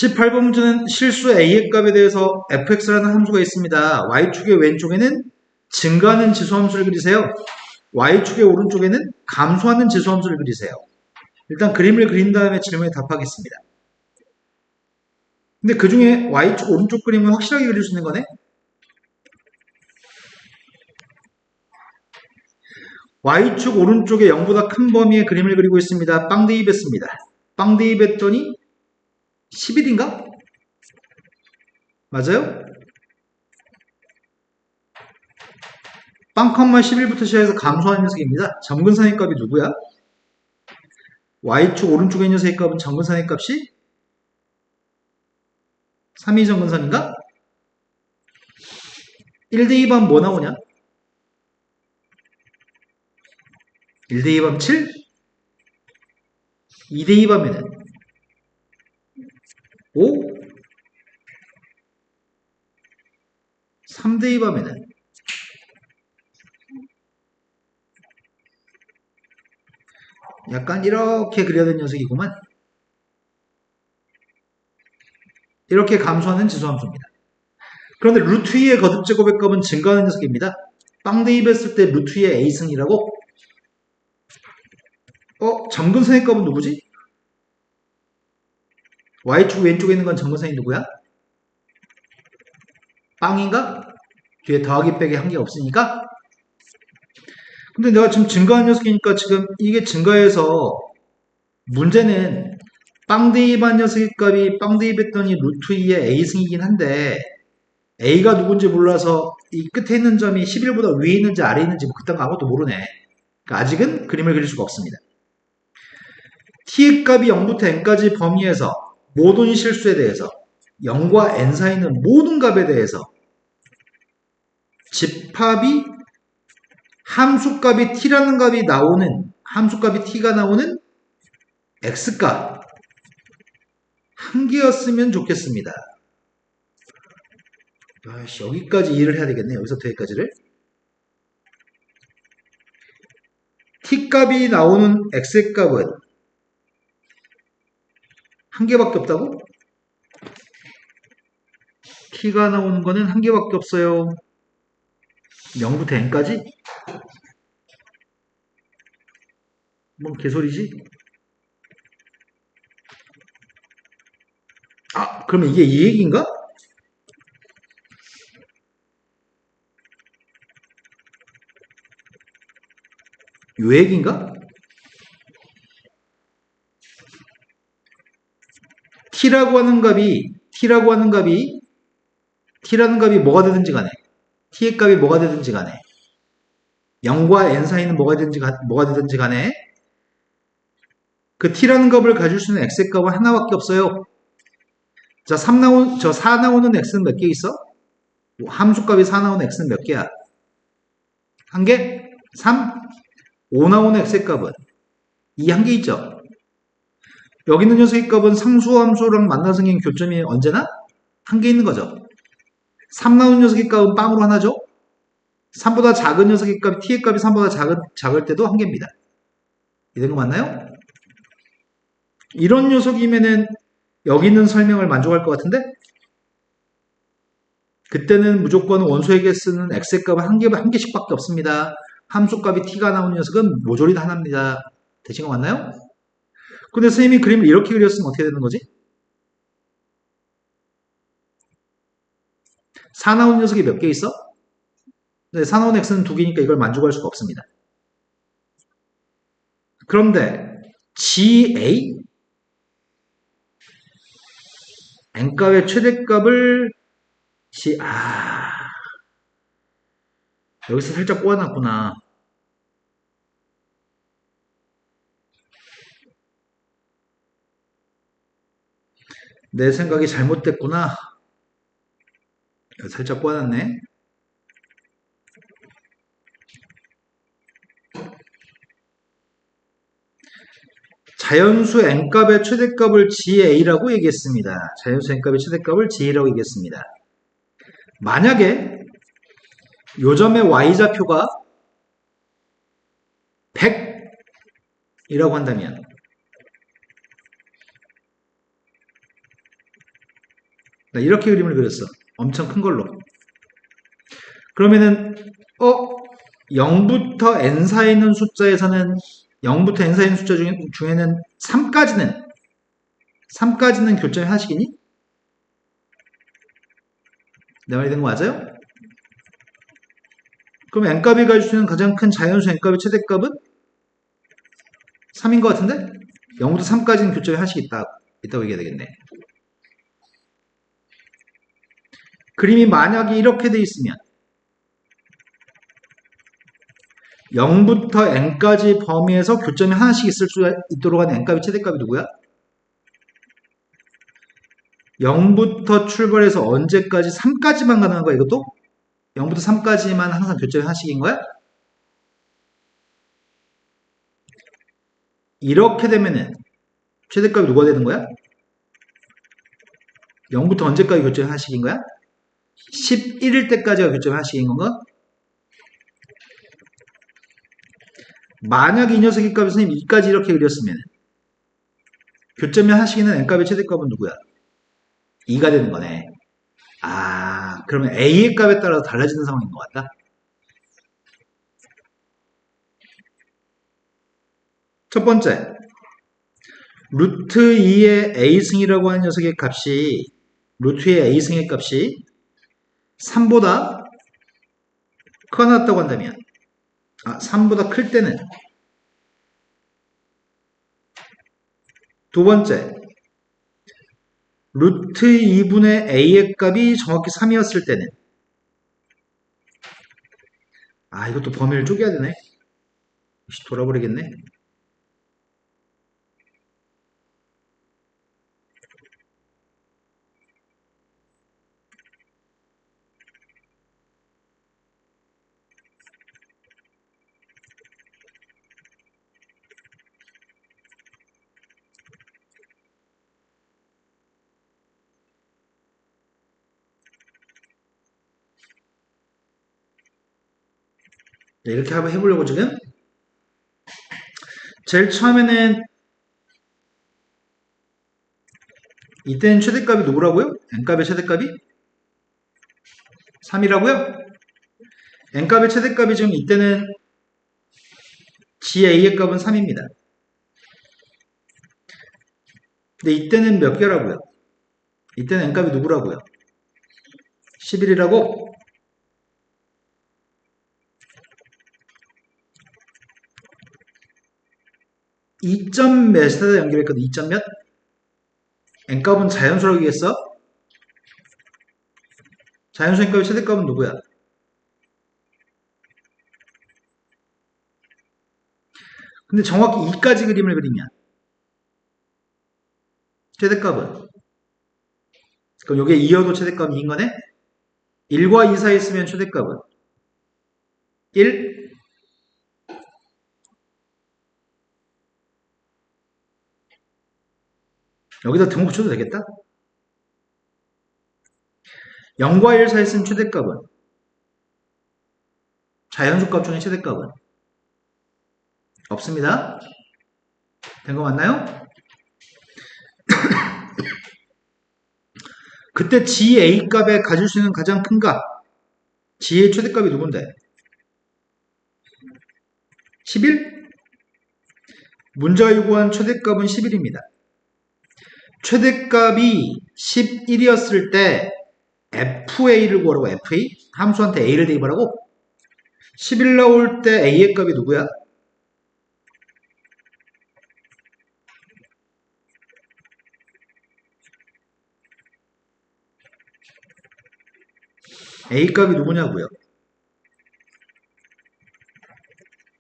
18번 문제는 실수 a의 값에 대해서 fx라는 함수가 있습니다. y축의 왼쪽에는 증가하는 지수함수를 그리세요. y축의 오른쪽에는 감소하는 지수함수를 그리세요. 일단 그림을 그린 다음에 질문에 답하겠습니다. 근데 그 중에 y축 오른쪽 그림은 확실하게 그릴 수 있는 거네? y축 오른쪽에 0보다 큰 범위의 그림을 그리고 있습니다. 빵 대입했습니다. 빵 대입했더니 11인가? 맞아요? 빵, 11부터 시작해서 감소하는 녀석입니다. 점근산의 값이 누구야? y축 오른쪽에 있는 녀석의 값은 점근산의 값이 3이 점근산인가? 1 대입하면 뭐 나오냐? 1 대입하면 7? 2 대입하면 5? 3 대입하면 약간 이렇게 그려야 되는 녀석이구만. 이렇게 감소하는 지수함수입니다. 그런데 루트 2의 거듭제곱의 값은 증가하는 녀석입니다. 빵 대입했을 때 루트 2의 a승이라고? 점근선의 값은 누구지? y축 왼쪽에 있는 건 점근선이 누구야? 빵인가? 뒤에 더하기 빼기 한 게 없으니까? 근데 내가 지금 증가한 녀석이니까 지금 이게 증가해서 문제는 빵 대입한 녀석의 값이 빵 대입했더니 루트 2의 a승이긴 한데 a가 누군지 몰라서 이 끝에 있는 점이 11보다 위에 있는지 아래에 있는지 뭐 그딴 거 아무것도 모르네. 그러니까 아직은 그림을 그릴 수가 없습니다. t의 값이 0부터 n까지 범위에서 모든 실수에 대해서 0과 n 사이 있는 모든 값에 대해서 집합이 함수값이 t라는 값이 나오는 함수값이 t가 나오는 x값 한 개였으면 좋겠습니다. 여기까지 이해를 해야 되겠네. 여기서부터 여기까지를. t값이 나오는 x의 값은 한 개밖에 없다고? t가 나오는 거는 한 개밖에 없어요. 0부터 n까지? 뭔 개소리지? 그러면 이게 이 얘기인가? 요 얘기인가? t라는 값이 뭐가 되든지 간에 t의 값이 뭐가 되든지 간에 0과 n 사이는 뭐가 되든지 간에 그 t라는 값을 가질 수 있는 x의 값은 하나밖에 없어요. 자, 4 나오는 x는 몇 개 있어? 함수값이 4 나오는 x는 몇 개야? 한 개? 3? 5 나오는 x의 값은 2 한 개 있죠? 여기 있는 녀석의 값은 상수함수랑 만나성인 교점이 언제나 한 개 있는 거죠. 3 나오는 녀석의 값은 빵으로 하나죠? 3보다 작은 녀석의 값, t의 값이 3보다 작을 때도 한 개입니다. 이런 거 맞나요? 이런 녀석이면은 여기 있는 설명을 만족할 것 같은데? 그때는 무조건 원소에게 쓰는 x의 값은 한 개씩밖에 없습니다. 함수값이 t가 나오는 녀석은 모조리 다 하나입니다. 되신 거 맞나요? 근데 선생님이 그림을 이렇게 그렸으면 어떻게 되는 거지? 4 나오는 녀석이 몇 개 있어? 네, 4 나오는 x는 2개니까 이걸 만족할 수가 없습니다. 그런데 GA n값의 최대값을 여기서 살짝 꼬아놨구나. 내 생각이 잘못됐구나. 살짝 꼬아놨네. 자연수 n값의 최대값을 GA라고 얘기했습니다. 자연수 n값의 최대값을 GA라고 얘기했습니다. 만약에 요점의 y좌표가 100이라고 한다면 나 이렇게 그림을 그렸어. 엄청 큰 걸로. 그러면은 0부터 n 사이에 있는 숫자에서는 0부터 n 사이에 있는 숫자 중에는 3까지는 교점이 하나씩이니? 내 말이 되는 거 맞아요? 그럼 n값이 가질 수 있는 가장 큰 자연수 n값의 최대값은 3인 것 같은데? 0부터 3까지는 교점이 하나씩 있다고 얘기해야 되겠네. 그림이 만약에 이렇게 돼 있으면 0부터 n까지 범위에서 교점이 하나씩 있을 수 있도록 하는 n값의 최대값이 누구야? 0부터 출발해서 언제까지? 3까지만 가능한 거야 이것도? 0부터 3까지만 항상 교점이 하나씩인 거야? 이렇게 되면은 최대값이 누가 되는 거야? 0부터 언제까지 교점이 하나씩인 거야? 11일 때까지가 교점이 하나씩인 건가? 만약에 이 녀석의 값이 선생님 2까지 이렇게 그렸으면 교점이 하나씩 있는 n값의 최대값은 누구야? 2가 되는 거네. 그러면 a의 값에 따라서 달라지는 상황인 것 같다. 첫 번째, 루트 2의 a승이라고 하는 녀석의 값이 루트 2의 a승의 값이 3보다 커놨다고 한다면 3보다 클 때는 두 번째, 루트 2분의 a의 값이 정확히 3이었을 때는 이것도 범위를 쪼개야 되네. 돌아버리겠네. 이렇게 한번 해보려고 지금. 제일 처음에는 이때는 최대값이 누구라고요? n값의 최대값이 3이라고요? n값의 최대값이 지금 이때는 GA의 값은 3입니다. 근데 이때는 몇 개라고요? 이때는 n값이 누구라고요? 11이라고? 2점 몇에다 연결했거든. 2점 몇? n값은 자연수라고 얘기했어? 자연수 n값의 최대값은 누구야? 근데 정확히 2까지 그림을 그리면 최대값은 그럼 요게 2여도 최대값이 2인 거네? 1과 2 사이에 있으면 최대값은 1? 여기다 등호 붙여도 되겠다? 0과 1 사이에 있으면 최대값은 자연수값 중에 최대값은 없습니다. 된 거 맞나요? 그때 GA 값에 가질 수 있는 가장 큰 값 G의 최대값이 누군데? 11? 문제가 요구한 최대값은 11입니다. 최대값이 11이었을 때 FA를 구하라고. FA? 함수한테 A를 대입하라고? 11 나올 때 A의 값이 누구야? A 값이 누구냐고요?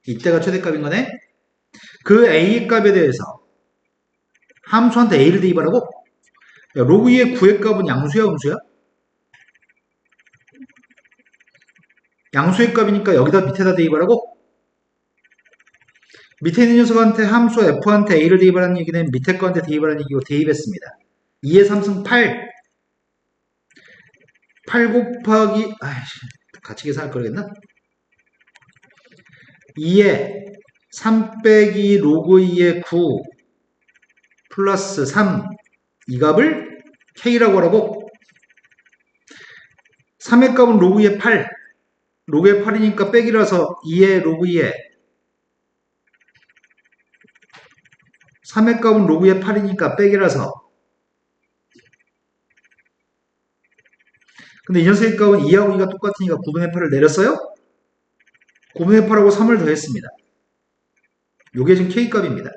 이때가 최대값인 거네? 그 A 값에 대해서 함수한테 A를 대입하라고? 야, 로그 2의 9의 값은 양수야, 음수야? 양수의 값이니까 여기다 밑에다 대입하라고? 밑에 있는 녀석한테 함수 F한테 A를 대입하라는 얘기는 밑에 거한테 대입하라는 얘기고 대입했습니다. 2의 3승 8. 8 곱하기, 같이 계산할 거겠나? 2에 3 빼기 로그 2의 9 플러스 3. 이 값을 K라고 하라고? 3의 값은 로그 2의 8. 로그의 8이니까 빼기라서 2의 로그 2의 3의 값은 로그의 8이니까 빼기라서 근데 이 녀석의 값은 2하고 2가 똑같으니까 9분의 8을 내렸어요? 9분의 8하고 3을 더했습니다. 요게 지금 K값입니다.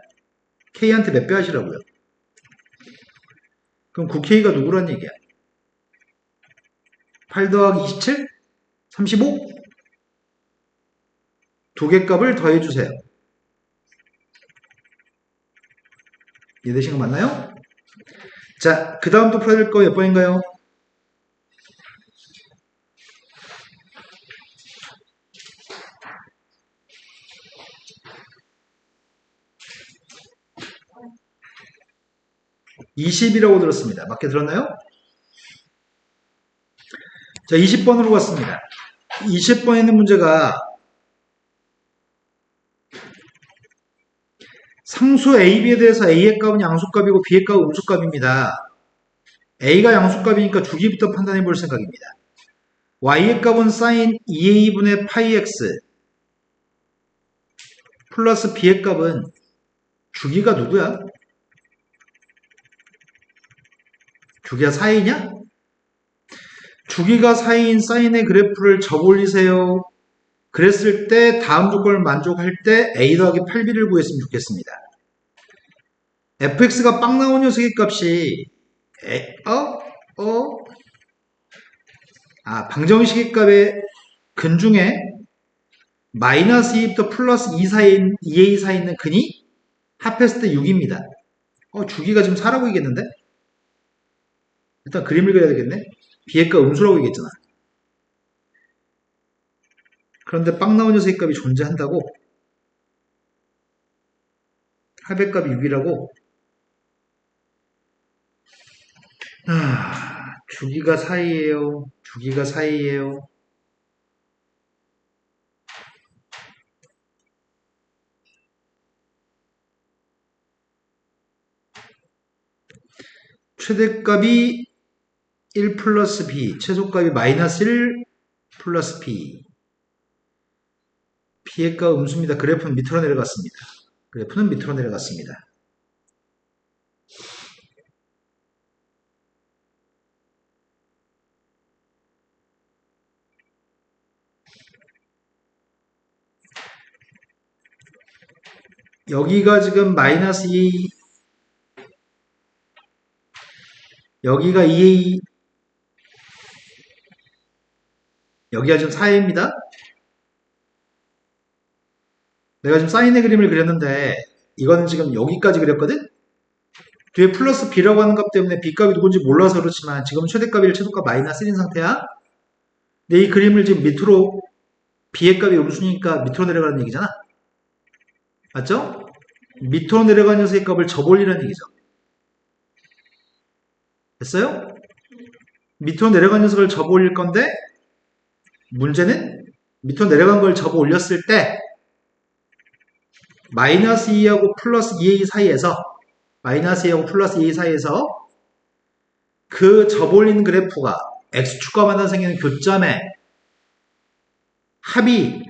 K한테 몇 배 하시라고요? 그럼 9K가 누구란 얘기야? 8 더하기 27? 35? 두 개 값을 더해주세요. 이해되신 거 맞나요? 자, 그 다음 또 풀어야 될 거 몇 번인가요? (20이라고) 들었습니다. 맞게 들었나요? 자, 20번으로 갔습니다. 20번에 있는 문제가 상수 AB에 대해서 A의 값은 양수값이고 B의 값은 음수값입니다. A가 양수값이니까 주기부터 판단해 볼 생각입니다. Y의 값은 sin 2A분의 파이 X 플러스 B의 값은 주기가 누구야? 주기가 4이냐? 주기가 4인 사인의 그래프를 접올리세요. 그랬을 때 다음 조건을 만족할 때 A 더하기 8B를 구했으면 좋겠습니다. fx가 빵 나온 녀석의 값이 방정식의 값의 근중에 마이너스 2부터 플러스 2A 사이에 있는 근이 합했을 때 6입니다. 주기가 지금 4라고 얘기했는데? 일단 그림을 그려야 되겠네? B의 값 음수라고 얘기했잖아. 그런데 빵 나온 녀석의 값이 존재한다고? 합의 값이 6이라고? 주기가 4이에요. 주기가 4이에요. 최대값이 1 플러스 B, 최소값이 마이너스 1 플러스 B. B의 값 음수입니다. 그래프는 밑으로 내려갔습니다. 그래프는 밑으로 내려갔습니다. 여기가 지금 마이너스 2, 여기가 2A, 여기가 지금 4A입니다. 내가 지금 사인의 그림을 그렸는데 이거는 지금 여기까지 그렸거든? 뒤에 플러스 B라고 하는 값 때문에 B값이 누군지 몰라서 그렇지만 지금은 최대값 1, 최소값 마이너스 1인 상태야. 근데 이 그림을 지금 밑으로 B의 값이 음수니까 밑으로 내려가는 얘기잖아. 맞죠? 밑으로 내려가는 녀석의 값을 접올리라는 얘기죠. 됐어요? 밑으로 내려간 녀석을 접올릴 건데 문제는 밑으로 내려간 걸 접올렸을 때 마이너스 2하고 플러스 2A 사이에서 마이너스 2하고 플러스 2A 사이에서 그 접올린 그래프가 X축과 만나 생기는 교점의 합이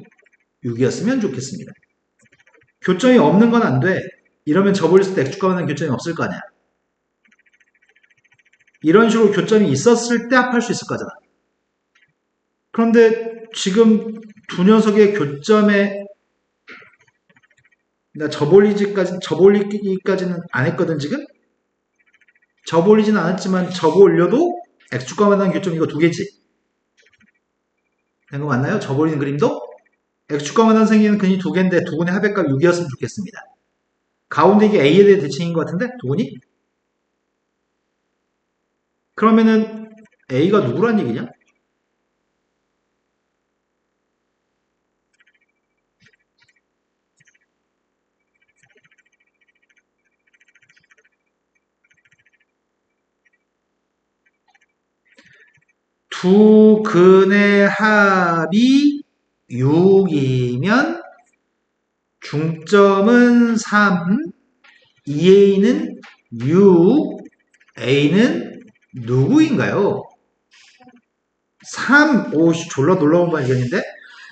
6이었으면 좋겠습니다. 교점이 없는 건 안 돼. 이러면 접올렸을 때 X축과 만나는 교점이 없을 거 아니야. 이런 식으로 교점이 있었을 때 합할 수 있을 거잖아. 그런데 지금 두 녀석의 교점에 나 접올리기까지는 안 했거든 지금? 접올리지는 않았지만 접올려도 X축과 만나는 교점 이거 두 개지. 된 거 맞나요? 접올리는 그림도 X축과 만나는 생기는 근이 두 개인데 두 근의 합의값 6이었으면 좋겠습니다. 가운데 이게 A에 대해 대칭인 것 같은데 두 근이? 그러면은 A가 누구란 얘기냐? 두 근의 합이 6이면 중점은 3, 2A는 6, A는 누구인가요? 3, 오씨, 졸라 놀라운 발견인데?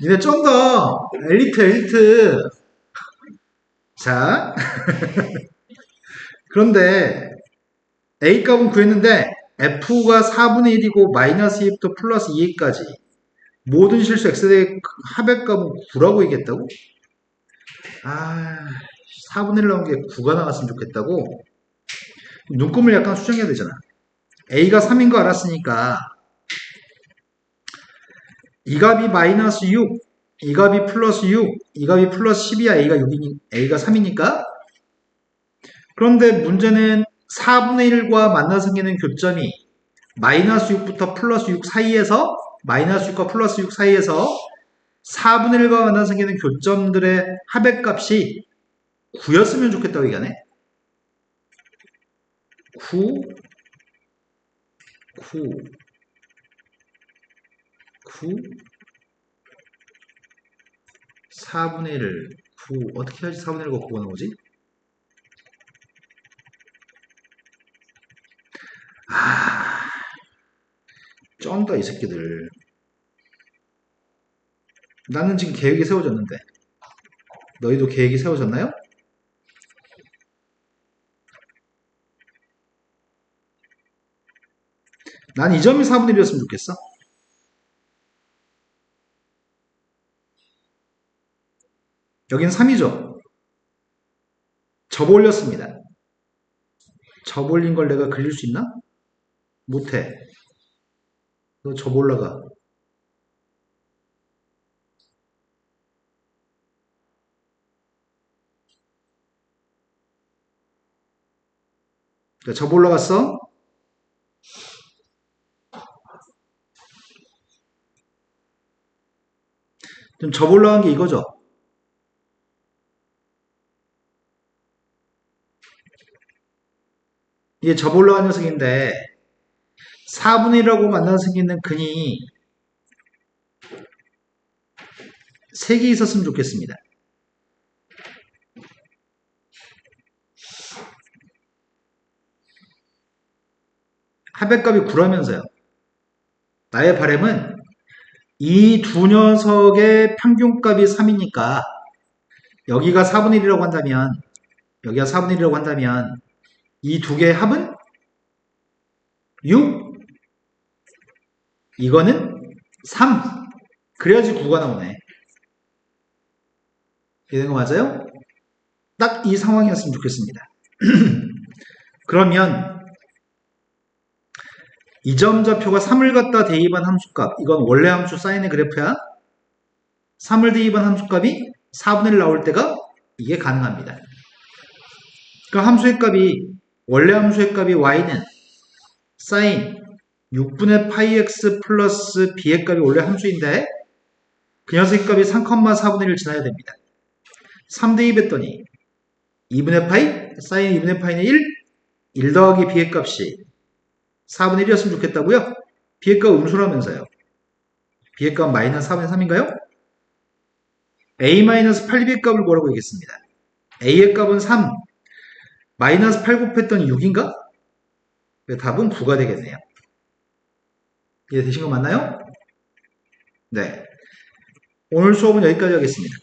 니네 좀 더, 엘리트. 자, 그런데 A 값은 구했는데, F가 4분의 1이고, 마이너스 2부터 플러스 2까지. 모든 실수 X의 합의값은 9라고 얘기했다고? 아, 4분의 1 나온 게 9가 나왔으면 좋겠다고? 눈금을 약간 수정해야 되잖아. A가 3인 거 알았으니까, 이 값이 마이너스 6, 이 값이 플러스 6, 이 값이 플러스 10이야. A가 3이니까. 그런데 문제는 4분의 1과 만나 생기는 교점이 마이너스 6부터 플러스 6 사이에서, 마이너스 6과 플러스 6 사이에서 4분의 1과 만나 생기는 교점들의 합의값이 9였으면 좋겠다고 얘기하네. 9, 9, 9, 4분의 1을 9, 어떻게 해야지 4분의 1과 9가 나오지? 아, 쩐다 이 새끼들. 나는 지금 계획이 세워졌는데 너희도 계획이 세워졌나요? 난 이 점이 4분의 1이었으면 좋겠어. 여긴 3이죠. 접올렸습니다. 접올린 걸 내가 그릴 수 있나? 못해. 너 접올라가. 접올라갔어. 좀 접올라간 게 이거죠. 이게 접올라간 녀석인데 4분의 1이라고 만나서 생기는 근이 3개 있었으면 좋겠습니다. 합의값이 9라면서요. 나의 바람은 이 두 녀석의 평균값이 3이니까 여기가 4분의 1이라고 한다면 여기가 4분의 1이라고 한다면 이 두 개의 합은 6, 이거는 3. 그래야지 9가 나오네. 이해된 거 맞아요? 딱 이 상황이었으면 좋겠습니다. 그러면 이 점 좌표가 3을 갖다 대입한 함수값, 이건 원래 함수 사인의 그래프야. 3을 대입한 함수값이 4분의 1 나올 때가 이게 가능합니다. 그럼 함수의 값이 원래 함수의 값이 y는 사인 6분의 파이 x 플러스 b의 값이 원래 함수인데 그 녀석의 값이 3,4분의 1을 지나야 됩니다. 3 대입했더니 2분의 파이, 사인 2분의 파이는 1 더하기 b의 값이 4분의 1이었으면 좋겠다고요? b의 값 음수라면서요. b의 값 마이너스 4분의 3인가요? a-8b의 값을 구하라고 얘기했습니다. a의 값은 3, 마이너스 8 곱했더니 6인가? 답은 9가 되겠네요. 이해되신 거 맞나요? 네. 오늘 수업은 여기까지 하겠습니다.